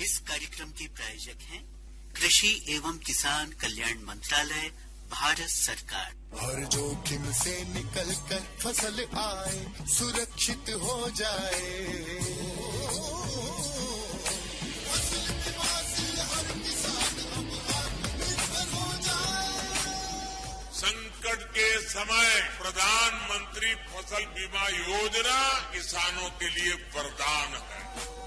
इस कार्यक्रम के प्रायोजक हैं कृषि एवं किसान कल्याण मंत्रालय, भारत सरकार। हर जोखिम से निकल कर फसल आए, सुरक्षित हो जाए, फसल बीमा से हर किसान अब आत्मनिर्भर हो जाए। संकट के समय प्रधानमंत्री फसल बीमा योजना किसानों के लिए वरदान है।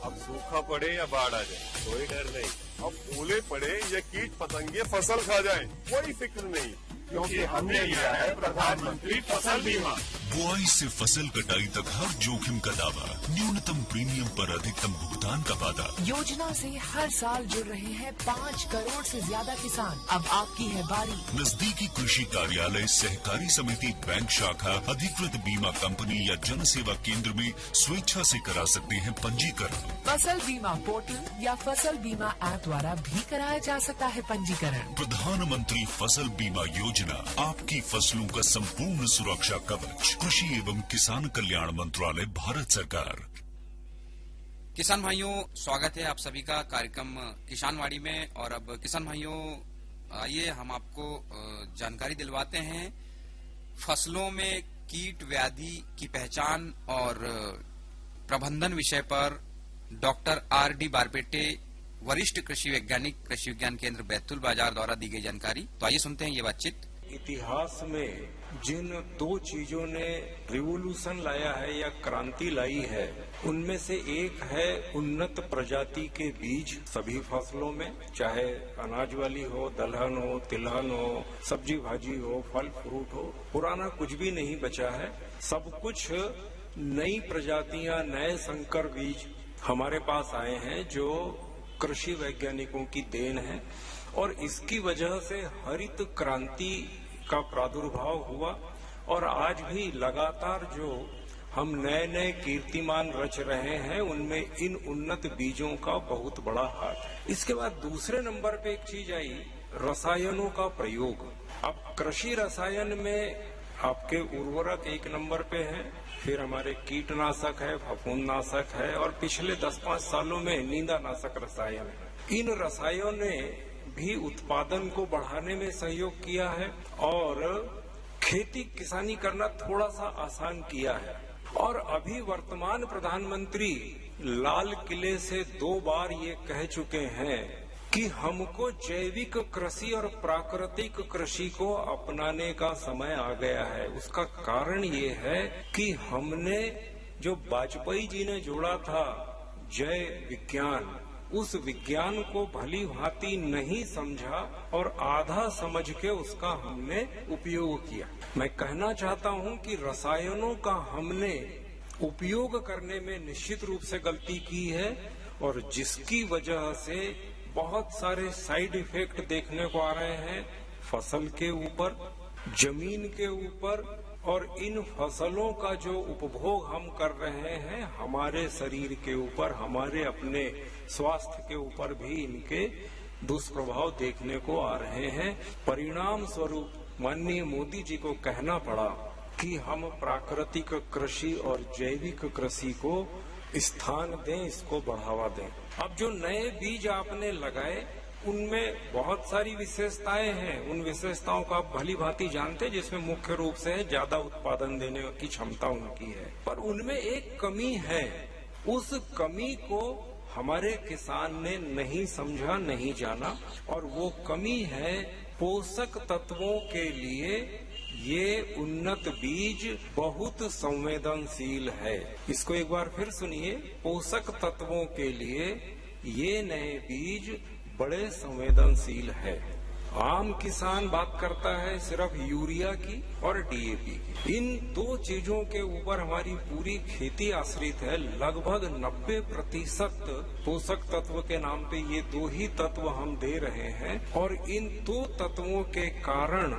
अब सूखा पड़े या बाढ़ आ जाए कोई डर नहीं, अब ओले पड़े या कीट पतंगे फसल खा जाए कोई फिक्र नहीं, क्योंकि हमने लिया है प्रधानमंत्री फसल बीमा। बुआई से फसल कटाई तक हर जोखिम का दावा, न्यूनतम प्रीमियम पर अधिकतम भुगतान का वादा। योजना से हर साल जुड़ रहे हैं 5 करोड़ से ज्यादा किसान। अब आपकी है बारी। नजदीकी कृषि कार्यालय, सहकारी समिति, बैंक शाखा, अधिकृत बीमा कंपनी या जन सेवा केंद्र में स्वेच्छा से करा सकते हैं पंजीकरण। फसल बीमा पोर्टल या फसल बीमा ऐप द्वारा भी कराया जा सकता है पंजीकरण। प्रधानमंत्री फसल बीमा योजना, आपकी फसलों का संपूर्ण सुरक्षा कवच। कृषि एवं किसान कल्याण मंत्रालय, भारत सरकार। किसान भाइयों, स्वागत है आप सभी का कार्यक्रम किसानवाड़ी में। और अब किसान भाइयों, आइए हम आपको जानकारी दिलवाते हैं फसलों में कीट व्याधि की पहचान और प्रबंधन विषय पर डॉक्टर R.D. बारपेटे, वरिष्ठ कृषि वैज्ञानिक, कृषि विज्ञान केंद्र बैतूल बाजार द्वारा दी गई जानकारी। तो आइए सुनते हैं ये बातचीत। इतिहास में जिन 2 चीजों ने रिवोल्यूशन लाया है या क्रांति लाई है, उनमें से एक है उन्नत प्रजाति के बीज सभी फसलों में, चाहे अनाज वाली हो, दलहन हो, तिलहन हो, सब्जी भाजी हो, फल फ्रूट हो। पुराना कुछ भी नहीं बचा है, सब कुछ नई प्रजातियां, नए संकर बीज हमारे पास आए हैं जो कृषि वैज्ञानिकों की देन है। और इसकी वजह से हरित क्रांति का प्रादुर्भाव हुआ और आज भी लगातार जो हम नए नए कीर्तिमान रच रहे हैं, उनमें इन उन्नत बीजों का बहुत बड़ा हाथ है। इसके बाद दूसरे नंबर पे एक चीज आई, रसायनों का प्रयोग। अब कृषि रसायन में आपके उर्वरक एक नंबर पे है, फिर हमारे कीटनाशक है, फफूंदनाशक है, और पिछले 10-5 सालों में नींदानाशक रसायन है। इन रसायनों ने भी उत्पादन को बढ़ाने में सहयोग किया है और खेती किसानी करना थोड़ा सा आसान किया है। और अभी वर्तमान प्रधानमंत्री लाल किले से 2 बार ये कह चुके हैं कि हमको जैविक कृषि और प्राकृतिक कृषि को अपनाने का समय आ गया है। उसका कारण ये है कि हमने जो वाजपेयी जी ने जोड़ा था जय विज्ञान, उस विज्ञान को भली भांति नहीं समझा और आधा समझ के उसका हमने उपयोग किया। मैं कहना चाहता हूं कि रसायनों का हमने उपयोग करने में निश्चित रूप से गलती की है और जिसकी वजह से बहुत सारे साइड इफेक्ट देखने को आ रहे हैं फसल के ऊपर, जमीन के ऊपर, और इन फसलों का जो उपभोग हम कर रहे हैं हमारे शरीर के ऊपर, हमारे अपने स्वास्थ्य के ऊपर भी इनके दुष्प्रभाव देखने को आ रहे हैं। परिणाम स्वरूप माननीय मोदी जी को कहना पड़ा कि हम प्राकृतिक कृषि और जैविक कृषि को स्थान दें, इसको बढ़ावा दें। अब जो नए बीज आपने लगाए उनमें बहुत सारी विशेषताएं हैं, उन विशेषताओं का आप भली भांति जानते हैं, जिसमें मुख्य रूप से ज्यादा उत्पादन देने की क्षमता उनकी है। पर उनमें एक कमी है, उस कमी को हमारे किसान ने नहीं समझा, नहीं जाना, और वो कमी है पोषक तत्वों के लिए ये उन्नत बीज बहुत संवेदनशील है। इसको एक बार फिर सुनिए, पोषक तत्वों के लिए ये नए बीज बड़े संवेदनशील है। आम किसान बात करता है सिर्फ यूरिया की और डीएपी की। इन 2 चीजों के ऊपर हमारी पूरी खेती आश्रित है। लगभग 90% पोषक तत्व के नाम पे ये 2 ही तत्व हम दे रहे हैं और इन 2 तत्वों के कारण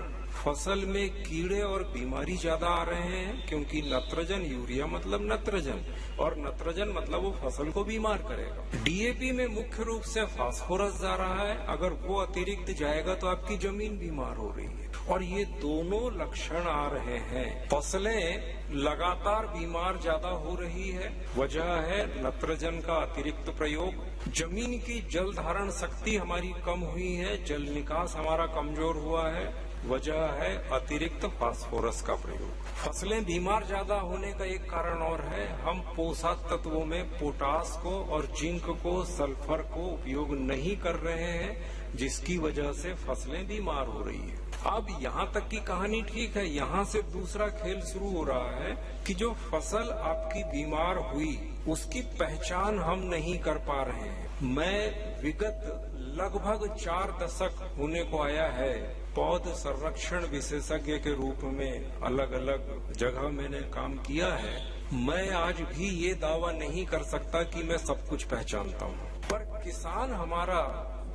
फसल में कीड़े और बीमारी ज्यादा आ रहे हैं, क्योंकि नत्रजन, यूरिया मतलब नत्रजन, और नत्रजन मतलब वो फसल को बीमार करेगा। डीएपी में मुख्य रूप से फास्फोरस जा रहा है, अगर वो अतिरिक्त जाएगा तो आपकी जमीन बीमार हो रही है, और ये दोनों लक्षण आ रहे हैं। फसलें लगातार बीमार ज्यादा हो रही है, वजह है नत्रजन का अतिरिक्त प्रयोग। जमीन की जल धारण शक्ति हमारी कम हुई है, जल निकास हमारा कमजोर हुआ है, वजह है अतिरिक्त फास्फोरस का प्रयोग। फसलें बीमार ज्यादा होने का एक कारण और है, हम पोषक तत्वों में पोटास को और जिंक को, सल्फर को उपयोग नहीं कर रहे हैं, जिसकी वजह से फसलें बीमार हो रही है। अब यहाँ तक की कहानी ठीक है, यहाँ से दूसरा खेल शुरू हो रहा है कि जो फसल आपकी बीमार हुई उसकी पहचान हम नहीं कर पा रहे हैं। मैं विगत लगभग 4 दशक होने को आया है पौध संरक्षण विशेषज्ञ के रूप में, अलग अलग जगह मैंने काम किया है। मैं आज भी ये दावा नहीं कर सकता कि मैं सब कुछ पहचानता हूँ, पर किसान हमारा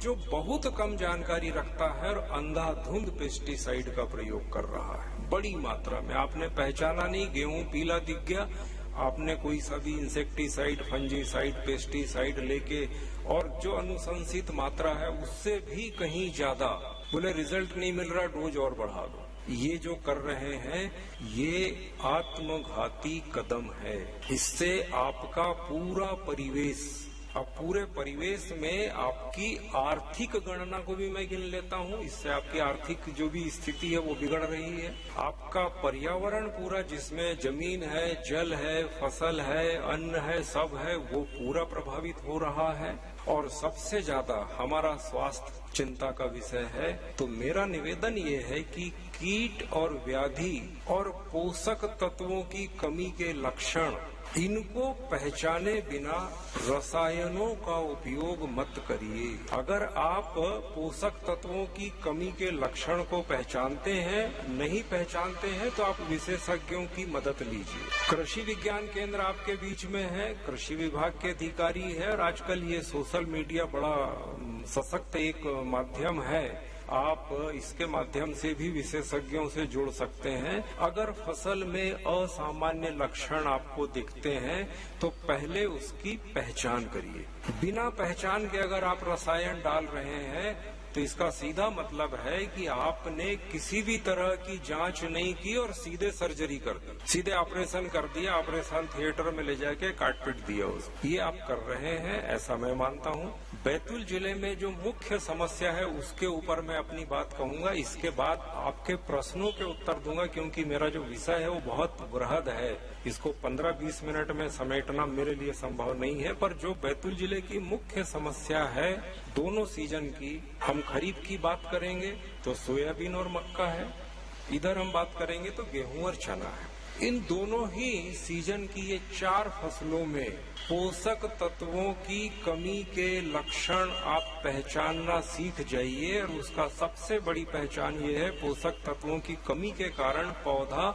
जो बहुत कम जानकारी रखता है और अंधाधुंध पेस्टिसाइड का प्रयोग कर रहा है बड़ी मात्रा में। आपने पहचाना नहीं, गेहूं पीला दिख गया, आपने कोई सा भी इंसेक्टिसाइड, फंजीसाइड, पेस्टिसाइड लेके, और जो अनुशंसित मात्रा है उससे भी कहीं ज्यादा, बोले रिजल्ट नहीं मिल रहा, डोज और बढ़ा दो। ये जो कर रहे हैं ये आत्मघाती कदम है। इससे आपका पूरा परिवेश, अब पूरे परिवेश में आपकी आर्थिक गणना को भी मैं गिन लेता हूँ, इससे आपकी आर्थिक जो भी स्थिति है वो बिगड़ रही है। आपका पर्यावरण पूरा, जिसमें जमीन है, जल है, फसल है, अन्न है, सब है, वो पूरा प्रभावित हो रहा है। और सबसे ज्यादा हमारा स्वास्थ्य चिंता का विषय है। तो मेरा निवेदन ये है कि कीट और व्याधि और पोषक तत्वों की कमी के लक्षण, इनको पहचाने बिना रसायनों का उपयोग मत करिए। अगर आप पोषक तत्वों की कमी के लक्षण को पहचानते हैं, नहीं पहचानते हैं, तो आप विशेषज्ञों की मदद लीजिए। कृषि विज्ञान केंद्र आपके बीच में है, कृषि विभाग के अधिकारी है, और आजकल ये सोशल मीडिया बड़ा सशक्त एक माध्यम है। आप इसके माध्यम से भी विशेषज्ञों से जुड़ सकते हैं। अगर फसल में असामान्य लक्षण आपको दिखते हैं तो पहले उसकी पहचान करिए। बिना पहचान के अगर आप रसायन डाल रहे हैं तो इसका सीधा मतलब है कि आपने किसी भी तरह की जांच नहीं की और सीधे सर्जरी कर दी, सीधे ऑपरेशन कर दिया, ऑपरेशन थिएटर में ले जाके काट पीट दिया उसको। ये आप कर रहे हैं, ऐसा मैं मानता हूँ। बैतूल जिले में जो मुख्य समस्या है उसके ऊपर मैं अपनी बात कहूंगा, इसके बाद आपके प्रश्नों के उत्तर दूंगा, क्योंकि मेरा जो विषय है वो बहुत बृहद है, इसको 15-20 मिनट में समेटना मेरे लिए संभव नहीं है। पर जो बैतूल जिले की मुख्य समस्या है दोनों सीजन की, हम खरीफ की बात करेंगे तो सोयाबीन और मक्का है, इधर हम बात करेंगे तो गेहूं और चना है। इन दोनों ही सीजन की ये 4 फसलों में पोषक तत्वों की कमी के लक्षण आप पहचानना सीख जाइए। और उसका सबसे बड़ी पहचान ये है, पोषक तत्वों की कमी के कारण पौधा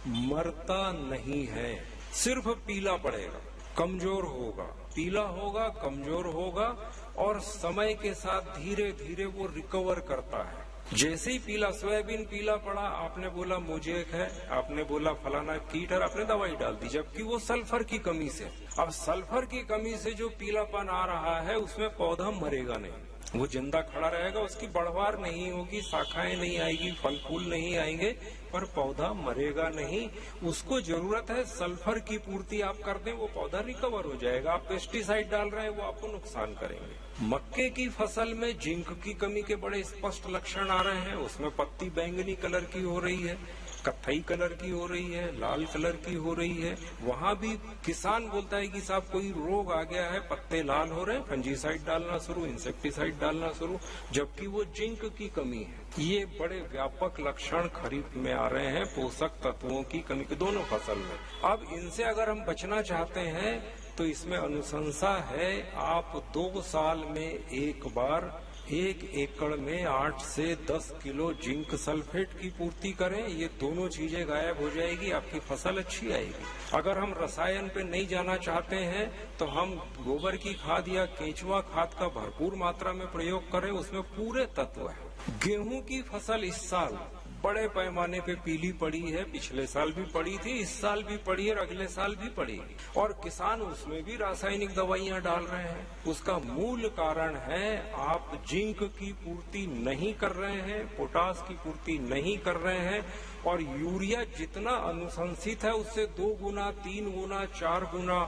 मरता नहीं है, सिर्फ पीला पड़ेगा, कमजोर होगा, पीला होगा, कमजोर होगा, और समय के साथ धीरे धीरे वो रिकवर करता है। जैसे ही पीला, सोयाबीन पीला पड़ा, आपने बोला मोजेक है, आपने बोला फलाना कीट है, आपने दवाई डाल दी, जबकि वो सल्फर की कमी से। अब सल्फर की कमी से जो पीलापन आ रहा है उसमें पौधा मरेगा नहीं, वो जिंदा खड़ा रहेगा, उसकी बढ़वार नहीं होगी, शाखाएं नहीं आएगी, फल फूल नहीं आएंगे, पर पौधा मरेगा नहीं। उसको जरूरत है सल्फर की पूर्ति आप कर दें, वो पौधा रिकवर हो जाएगा। आप पेस्टिसाइड डाल रहे हैं वो आपको नुकसान करेंगे। मक्के की फसल में जिंक की कमी के बड़े स्पष्ट लक्षण आ रहे हैं, उसमें पत्ती बैंगनी कलर की हो रही है, कत्थई कलर की हो रही है, लाल कलर की हो रही है। वहाँ भी किसान बोलता है कि साहब कोई रोग आ गया है, पत्ते लाल हो रहे हैं, फंजीसाइड डालना शुरू, इंसेक्टिसाइड डालना शुरू, जबकि वो जिंक की कमी है। ये बड़े व्यापक लक्षण खरीफ में आ रहे हैं पोषक तत्वों की कमी के दोनों फसल में। अब इनसे अगर हम बचना चाहते हैं तो इसमें अनुशंसा है, आप 2 साल में एक बार 1 एकड़ में 8 से 10 किलो जिंक सल्फेट की पूर्ति करें। ये दोनों चीजें गायब हो जाएगी, आपकी फसल अच्छी आएगी। अगर हम रसायन पे नहीं जाना चाहते हैं तो हम गोबर की खाद या केंचुआ खाद का भरपूर मात्रा में प्रयोग करें, उसमें पूरे तत्व है। गेहूं की फसल इस साल बड़े पैमाने पे पीली पड़ी है। पिछले साल भी पड़ी थी, इस साल भी पड़ी है और अगले साल भी पड़ेगी। और किसान उसमें भी रासायनिक दवाइयां डाल रहे हैं। उसका मूल कारण है आप जिंक की पूर्ति नहीं कर रहे हैं, पोटास की पूर्ति नहीं कर रहे हैं, और यूरिया जितना अनुशंसित है उससे 2 गुना, 3 गुना, 4 गुना।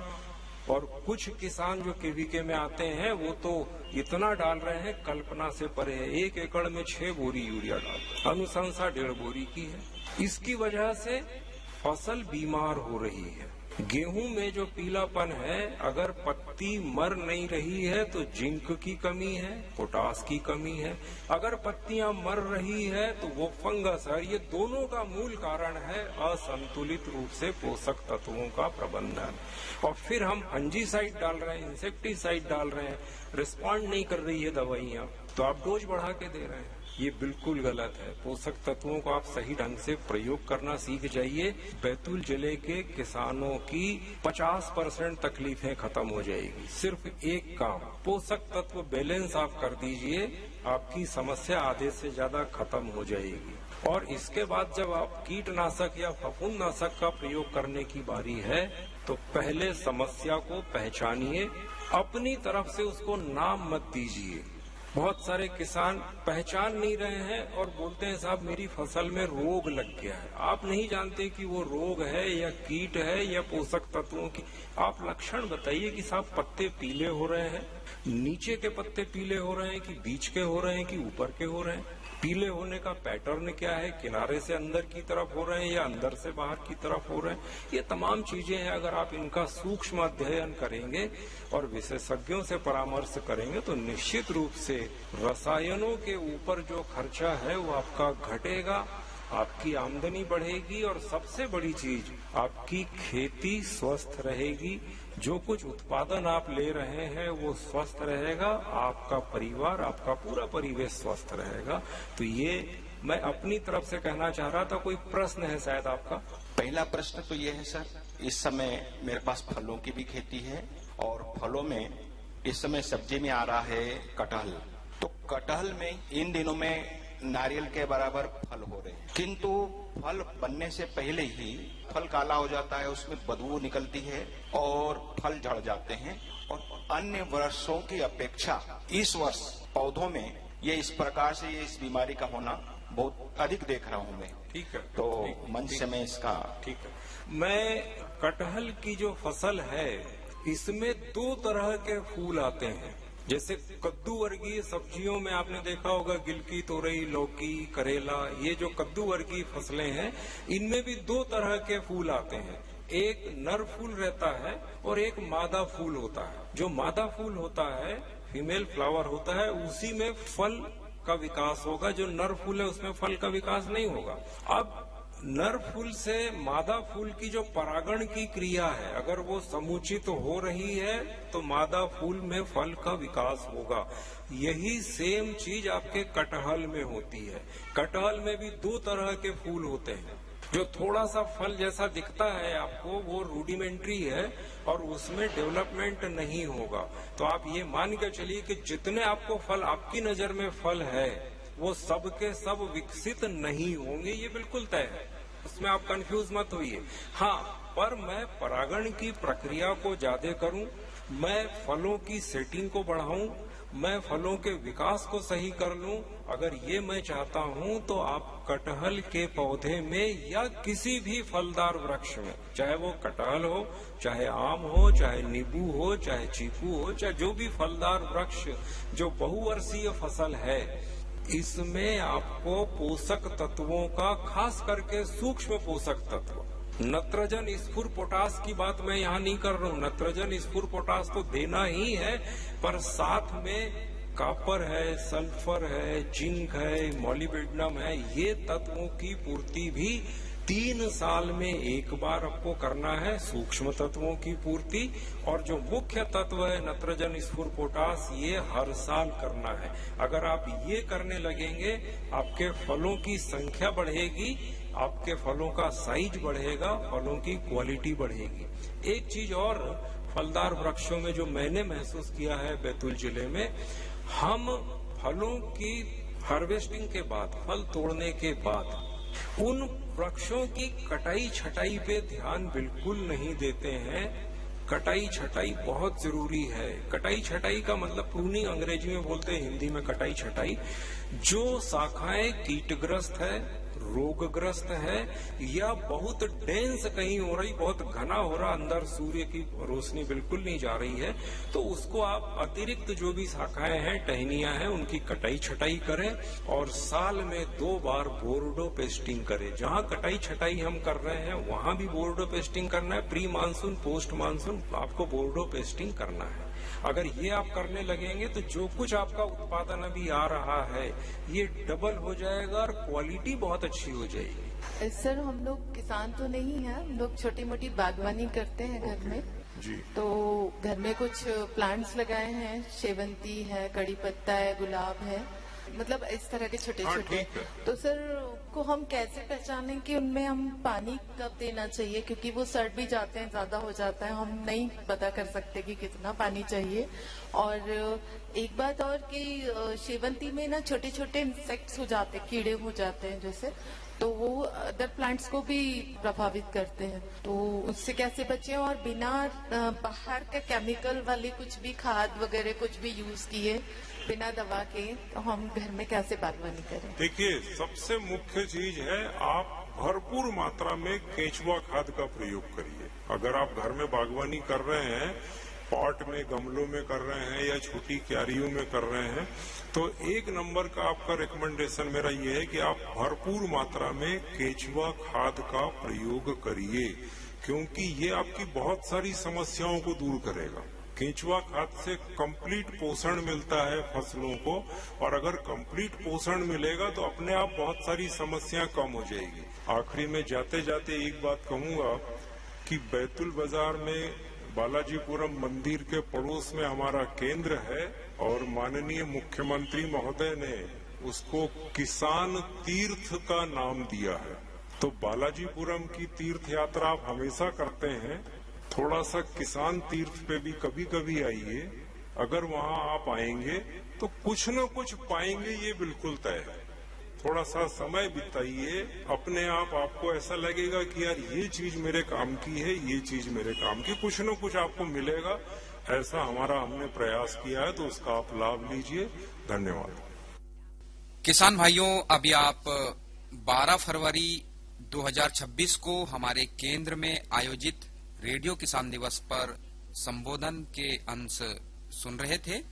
और कुछ किसान जो केवीके में आते हैं वो तो इतना डाल रहे हैं कल्पना से परे है। 1 एकड़ में 6 बोरी यूरिया डालते हैं, अनुशंसा 1.5 बोरी की है। इसकी वजह से फसल बीमार हो रही है। गेहूं में जो पीलापन है, अगर पत्ती मर नहीं रही है तो जिंक की कमी है, पोटास की कमी है। अगर पत्तियां मर रही है तो वो फंगस है। ये दोनों का मूल कारण है असंतुलित रूप से पोषक तत्वों का प्रबंधन। और फिर हम फंजीसाइड डाल रहे हैं, इंसेक्टिसाइड डाल रहे हैं, रिस्पॉन्ड नहीं कर रही है दवाइयां, तो आप डोज बढ़ा के दे रहे हैं। ये बिल्कुल गलत है। पोषक तत्वों को आप सही ढंग से प्रयोग करना सीख जाइए। बैतूल जिले के किसानों की 50% तकलीफें खत्म हो जाएगी। सिर्फ एक काम, पोषक तत्व बैलेंस आप कर दीजिए, आपकी समस्या आधे से ज्यादा खत्म हो जाएगी। और इसके बाद जब आप कीटनाशक या फफूंदनाशक का प्रयोग करने की बारी है तो पहले समस्या को पहचानिए, अपनी तरफ से उसको नाम मत दीजिए। बहुत सारे किसान पहचान नहीं रहे हैं और बोलते हैं साहब मेरी फसल में रोग लग गया है। आप नहीं जानते कि वो रोग है या कीट है या पोषक तत्वों की। आप लक्षण बताइए कि साहब पत्ते पीले हो रहे हैं, नीचे के पत्ते पीले हो रहे हैं कि बीच के हो रहे हैं कि ऊपर के हो रहे हैं। पीले होने का पैटर्न क्या है, किनारे से अंदर की तरफ हो रहे हैं या अंदर से बाहर की तरफ हो रहे हैं। ये तमाम चीजें हैं, अगर आप इनका सूक्ष्म अध्ययन करेंगे और विशेषज्ञों से परामर्श करेंगे तो निश्चित रूप से रसायनों के ऊपर जो खर्चा है वो आपका घटेगा, आपकी आमदनी बढ़ेगी और सबसे बड़ी चीज आपकी खेती स्वस्थ रहेगी। जो कुछ उत्पादन आप ले रहे हैं वो स्वस्थ रहेगा, आपका परिवार, आपका पूरा परिवेश स्वस्थ रहेगा। तो ये मैं अपनी तरफ से कहना चाह रहा था। कोई प्रश्न है शायद आपका? पहला प्रश्न तो ये है सर, इस समय मेरे पास फलों की भी खेती है और फलों में इस समय सब्जी में आ रहा है कटहल। तो कटहल में इन दिनों में नारियल के बराबर फल हो रहे हैं, किंतु फल बनने से पहले ही फल काला हो जाता है, उसमें बदबू निकलती है और फल झड़ जाते हैं। और अन्य वर्षों की अपेक्षा इस वर्ष पौधों में ये इस प्रकार से इस बीमारी का होना बहुत अधिक देख रहा हूँ मैं। ठीक है, तो मंच से मैं इसका ठीक है। मैं कटहल की जो फसल है इसमें 2 तरह के फूल आते हैं। जैसे कद्दू वर्गीय सब्जियों में आपने देखा होगा गिलकी, तोरई, लौकी, करेला, ये जो कद्दू वर्गीय फसलें हैं इनमें भी 2 तरह के फूल आते हैं। एक नर फूल रहता है और एक मादा फूल होता है। जो मादा फूल होता है, फीमेल फ्लावर होता है, उसी में फल का विकास होगा। जो नर फूल है उसमें फल का विकास नहीं होगा। अब नर फूल से मादा फूल की जो परागण की क्रिया है, अगर वो समुचित हो रही है तो मादा फूल में फल का विकास होगा। यही सेम चीज आपके कटहल में होती है। कटहल में भी 2 तरह के फूल होते हैं। जो थोड़ा सा फल जैसा दिखता है आपको वो रूडिमेंट्री है और उसमें डेवलपमेंट नहीं होगा। तो आप ये मान के चलिए कि जितने आपको फल, आपकी नजर में फल है, वो सब के सब विकसित नहीं होंगे, ये बिल्कुल तय है। उसमें आप कंफ्यूज मत होइए। हाँ, पर मैं परागण की प्रक्रिया को ज्यादा करूं, मैं फलों की सेटिंग को बढ़ाऊं, मैं फलों के विकास को सही कर लूं। अगर ये मैं चाहता हूं तो आप कटहल के पौधे में या किसी भी फलदार वृक्ष में, चाहे वो कटहल हो, चाहे आम हो, चाहे नींबू हो, चाहे चीकू हो, चाहे जो भी फलदार वृक्ष जो बहुवर्षीय फसल है, इसमें आपको पोषक तत्वों का, खास करके सूक्ष्म पोषक तत्व, नत्रजन, स्फुर, पोटास की बात मैं यहाँ नहीं कर रहा हूँ। नत्रजन, स्फुर, पोटास तो देना ही है, पर साथ में कॉपर है, सल्फर है, जिंक है, मॉलिब्डेनम है, ये तत्वों की पूर्ति भी 3 साल में एक बार आपको करना है, सूक्ष्म तत्वों की पूर्ति। और जो मुख्य तत्व है नत्रजन, स्फुर, पोटास, ये हर साल करना है। अगर आप ये करने लगेंगे, आपके फलों की संख्या बढ़ेगी, आपके फलों का साइज बढ़ेगा, फलों की क्वालिटी बढ़ेगी। एक चीज और फलदार वृक्षों में जो मैंने महसूस किया है बैतूल जिले में, हम फलों की हार्वेस्टिंग के बाद, फल तोड़ने के बाद उन वृक्षों की कटाई छटाई पे ध्यान बिल्कुल नहीं देते हैं। कटाई छटाई बहुत जरूरी है। कटाई छटाई का मतलब प्रूनिंग अंग्रेजी में बोलते हैं, हिंदी में कटाई छटाई। जो शाखाएं कीटग्रस्त है, रोगग्रस्त है या बहुत डेंस कहीं हो रही, बहुत घना हो रहा, अंदर सूर्य की रोशनी बिल्कुल नहीं जा रही है, तो उसको आप अतिरिक्त जो भी शाखाएं हैं, टहनियां हैं, उनकी कटाई छटाई करें और साल में 2 बार बोर्डो पेस्टिंग करें। जहां कटाई छटाई हम कर रहे हैं वहां भी बोर्डो पेस्टिंग करना है। प्री मानसून, पोस्ट मानसून आपको बोर्डो पेस्टिंग करना है। अगर ये आप करने लगेंगे तो जो कुछ आपका उत्पादन अभी आ रहा है ये डबल हो जाएगा और क्वालिटी बहुत अच्छी हो जाएगी। सर, हम लोग किसान तो नहीं हैं, हम लोग छोटी मोटी बागवानी करते हैं घर में जी। तो घर में कुछ प्लांट्स लगाए हैं, शेवंती है, कड़ी पत्ता है, गुलाब है, मतलब इस तरह के छोटे छोटे। तो सर को हम कैसे पहचानें कि उनमें हम पानी कब देना चाहिए, क्योंकि वो सड़ भी जाते हैं, ज्यादा हो जाता है, हम नहीं पता कर सकते कि कितना पानी चाहिए। और एक बात और कि शेवंती में ना छोटे छोटे इंसेक्ट्स हो जाते हैं, कीड़े हो जाते हैं जैसे, तो वो अदर प्लांट्स को भी प्रभावित करते हैं, तो उससे कैसे बचें और बिना बाहर के केमिकल वाले कुछ भी खाद वगैरह कुछ भी यूज किए, बिना दवा के, तो हम घर में कैसे बागवानी करें? देखिए, सबसे मुख्य चीज है आप भरपूर मात्रा में केंचुआ खाद का प्रयोग करिए। अगर आप घर में बागवानी कर रहे हैं, पॉट में, गमलों में कर रहे हैं या छोटी क्यारियों में कर रहे हैं, तो 1 नंबर का आपका रिकमेंडेशन मेरा ये है कि आप भरपूर मात्रा में केंचुआ खाद का प्रयोग करिए, क्योंकि ये आपकी बहुत सारी समस्याओं को दूर करेगा। केंचुआ खाद से कंप्लीट पोषण मिलता है फसलों को, और अगर कंप्लीट पोषण मिलेगा तो अपने आप बहुत सारी समस्याएं कम हो जाएगी। आखिरी में जाते जाते एक बात कहूंगा कि बैतुल बाजार में बालाजीपुरम मंदिर के पड़ोस में हमारा केंद्र है और माननीय मुख्यमंत्री महोदय ने उसको किसान तीर्थ का नाम दिया है। तो बालाजीपुरम की तीर्थ यात्रा आप हमेशा करते हैं, थोड़ा सा किसान तीर्थ पे भी कभी कभी आइए। अगर वहां आप आएंगे तो कुछ न कुछ पाएंगे, ये बिल्कुल तय है। थोड़ा सा समय बिताइए, अपने आप आपको ऐसा लगेगा कि यार ये चीज मेरे काम की है, ये चीज मेरे काम की, कुछ न कुछ आपको मिलेगा। ऐसा हमने प्रयास किया है, तो उसका आप लाभ लीजिए। धन्यवाद। किसान भाइयों, अभी आप 12 फरवरी 2026 को हमारे केंद्र में आयोजित रेडियो किसान दिवस पर संबोधन के अंश सुन रहे थे,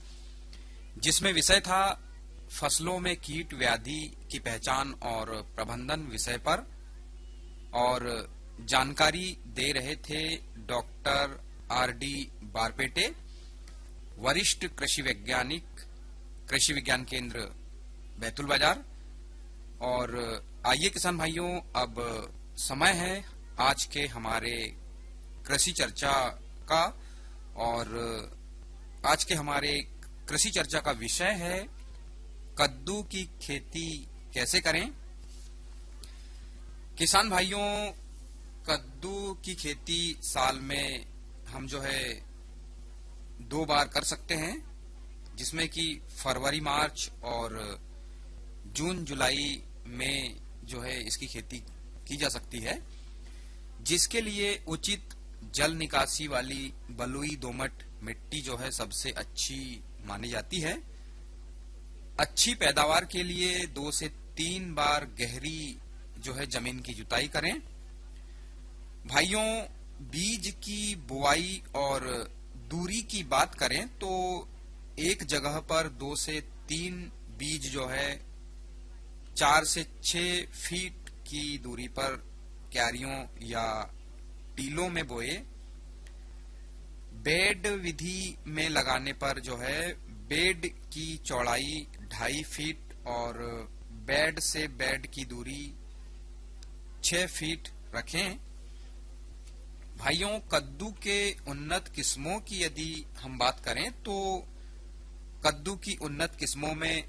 जिसमें विषय था फसलों में कीट व्याधि की पहचान और प्रबंधन विषय पर, और जानकारी दे रहे थे डॉक्टर R.D. बारपेटे, वरिष्ठ कृषि वैज्ञानिक, कृषि विज्ञान केंद्र बैतुल बाजार। और आइए किसान भाइयों, अब समय है आज के हमारे कृषि चर्चा का, और आज के हमारे कृषि चर्चा का विषय है कद्दू की खेती कैसे करें। किसान भाइयों, कद्दू की खेती साल में हम जो है 2 बार कर सकते हैं, जिसमें कि फरवरी मार्च और जून जुलाई में जो है इसकी खेती की जा सकती है, जिसके लिए उचित जल निकासी वाली बलुई दोमट मिट्टी जो है सबसे अच्छी मानी जाती है। अच्छी पैदावार के लिए 2 से 3 बार गहरी जो है जमीन की जुताई करें। भाइयों, बीज की बुआई और दूरी की बात करें तो एक जगह पर 2 से 3 बीज जो है 4 से 6 फीट की दूरी पर क्यारियों या टीलों में बोए। बेड विधि में लगाने पर जो है बेड की चौड़ाई 2.5 फीट और बेड से बेड की दूरी 6 फीट रखें। भाइयों, कद्दू के उन्नत किस्मों की यदि हम बात करें तो कद्दू की उन्नत किस्मों में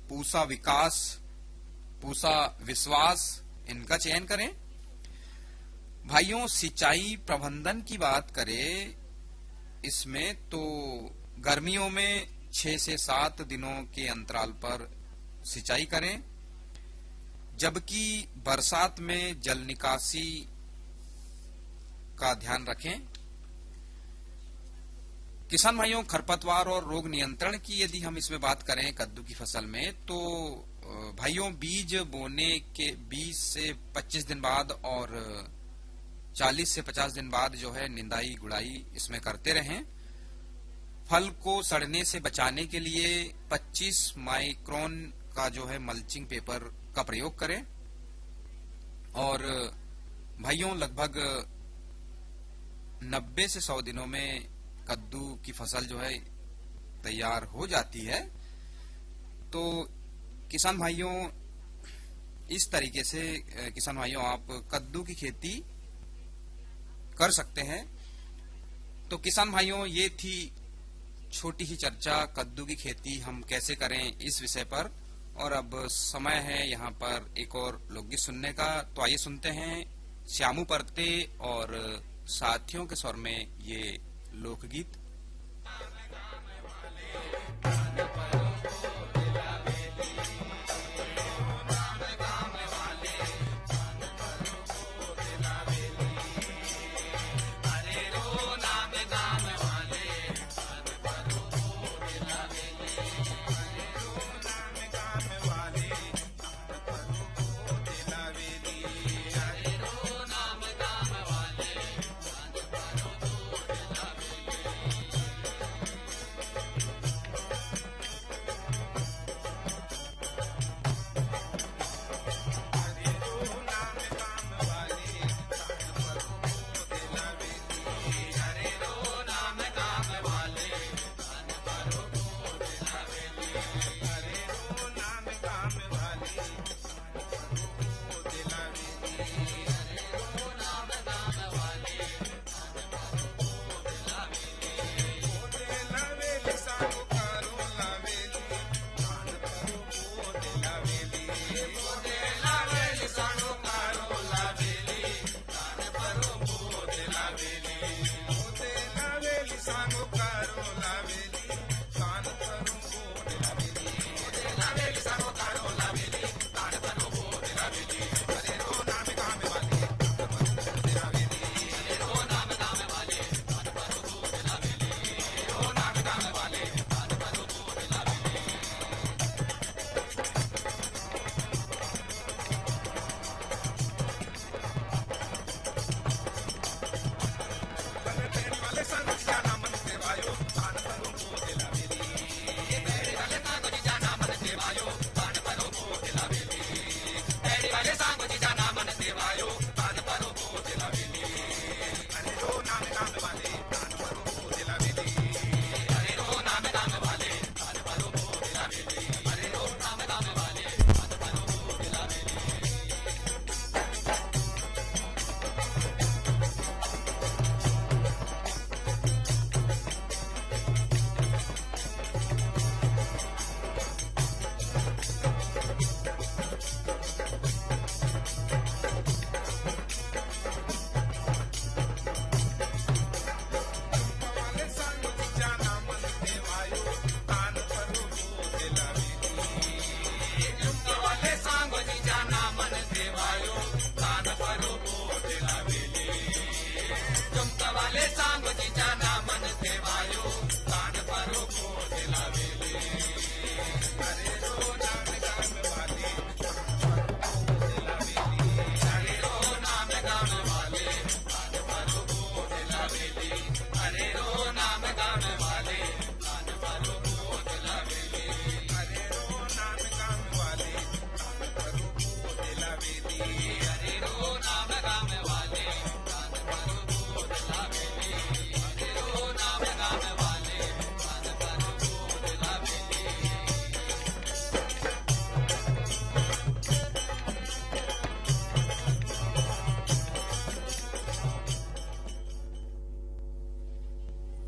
पूसा विकास, पूसा विश्वास, इनका चयन करें। भाइयों, सिंचाई प्रबंधन की बात करें इसमें तो गर्मियों में 6 से 7 दिनों के अंतराल पर सिंचाई करें। जबकि बरसात में जल निकासी का ध्यान रखें। किसान भाइयों, खरपतवार और रोग नियंत्रण की यदि हम इसमें बात करें कद्दू की फसल में, तो भाइयों बीज बोने के 20 से 25 दिन बाद और 40 से 50 दिन बाद जो है निंदाई गुड़ाई इसमें करते रहें। फल को सड़ने से बचाने के लिए 25 माइक्रोन का जो है मल्चिंग पेपर का प्रयोग करें। और भाइयों लगभग 90 से 100 दिनों में कद्दू की फसल जो है तैयार हो जाती है। तो किसान भाइयों, इस तरीके से किसान भाइयों आप कद्दू की खेती कर सकते हैं। तो किसान भाइयों, ये थी छोटी ही चर्चा कद्दू की खेती हम कैसे करें इस विषय पर। और अब समय है यहाँ पर एक और लोकगीत सुनने का। तो आइए सुनते हैं श्यामू परते और साथियों के स्वर में ये लोकगीत।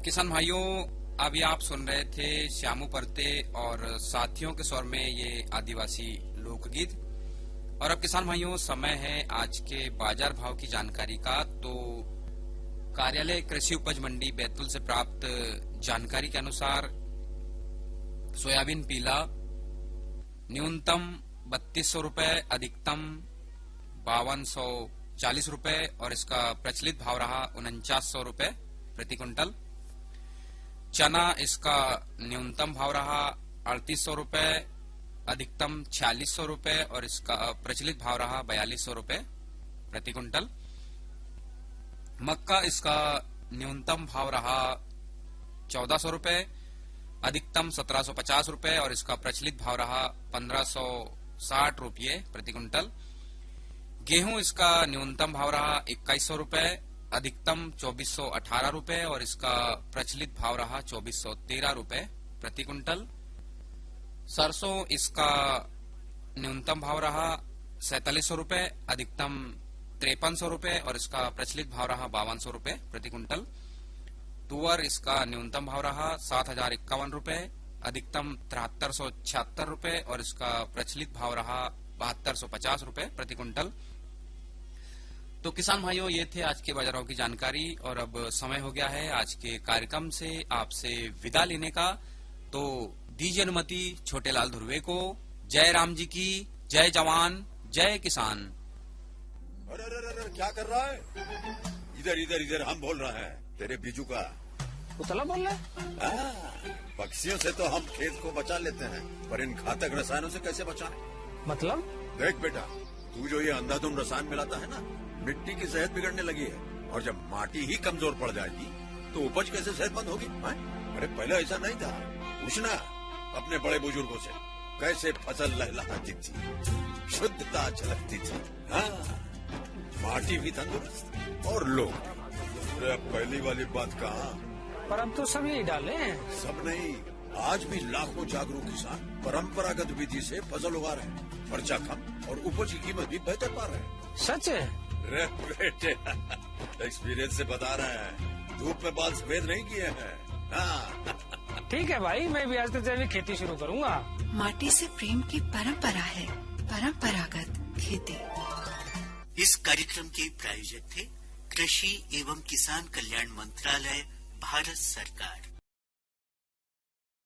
किसान भाइयों, अभी आप सुन रहे थे श्यामू परते और साथियों के स्वर में ये आदिवासी लोकगीत। और अब किसान भाइयों, समय है आज के बाजार भाव की जानकारी का। तो कार्यालय कृषि उपज मंडी बैतूल से प्राप्त जानकारी के अनुसार सोयाबीन पीला न्यूनतम 3200 रुपए, अधिकतम 5240 रुपए और इसका प्रचलित भाव रहा 4900 रुपए प्रति क्विंटल। चना इसका न्यूनतम भाव रहा 3800 रुपए, अधिकतम 4600 रुपए और इसका प्रचलित भाव रहा 4200 रुपए प्रति क्विंटल। मक्का इसका न्यूनतम भाव रहा 1400 रुपए, अधिकतम 1750 रुपए और इसका प्रचलित भाव रहा 1560 रुपये प्रति क्विंटल। गेहूं इसका न्यूनतम भाव रहा 2100 रुपए, अधिकतम 2418 रुपए और इसका प्रचलित भाव रहा 2413 रुपए प्रति क्विंटल। सरसों इसका न्यूनतम भाव रहा 4700 रुपए, अधिकतम 5300 रुपए और इसका प्रचलित भाव रहा 5200 रुपए प्रति क्विंटल। तुअर इसका न्यूनतम भाव रहा 7051 रुपए, अधिकतम 7376 रुपए और इसका प्रचलित भाव रहा 7250 रुपए प्रति क्विंटल। तो किसान भाइयों, ये थे आज के बाजारों की जानकारी और अब समय हो गया है आज के कार्यक्रम से आपसे विदा लेने का। तो दीजिए अनुमति छोटेलाल धुर्वे को। जय राम जी की, जय जवान, जय किसान। अरे अरे अरे क्या कर रहा है? इधर इधर इधर हम बोल रहे हैं तेरे बीजू का। उतला बोल रहा है? पक्षियों से तो हम खेत को बचा लेते हैं, पर इन घातक रसायनों से कैसे बचाएं? मतलब? देख बेटा, तू जो ये अंधाधुंध रसायन मिलाता है ना, मिट्टी की सेहत बिगड़ने लगी है और जब माटी ही कमजोर पड़ जाएगी तो उपज कैसे सेहतमंद होगी? अरे पहले ऐसा नहीं था। पूछना अपने बड़े बुजुर्गों से, कैसे फसल लहलहाती थी, शुद्धता झलकती थी। हाँ, माटी भी तंदुरुस्त और लोग। अरे अब पहली वाली बात कहाँ? पर अब तो सब यही डाले हैं। सब नहीं, आज भी लाखों जागरूक किसान परंपरागत विधि से फसल उगा रहे हैं, खर्चा कम और उपज की कीमत भी बेहतर पा रहे हैं। सच है? अरे बेटे, एक्सपीरियंस से बता रहे हैं, धूप में बाल सफेद नहीं किए हैं। हाँ। ठीक है भाई, मैं भी आज से जैविक खेती शुरू करूंगा। माटी से प्रेम की परंपरा है, परंपरागत खेती। इस कार्यक्रम के प्रायोजक थे कृषि एवं किसान कल्याण मंत्रालय, भारत सरकार।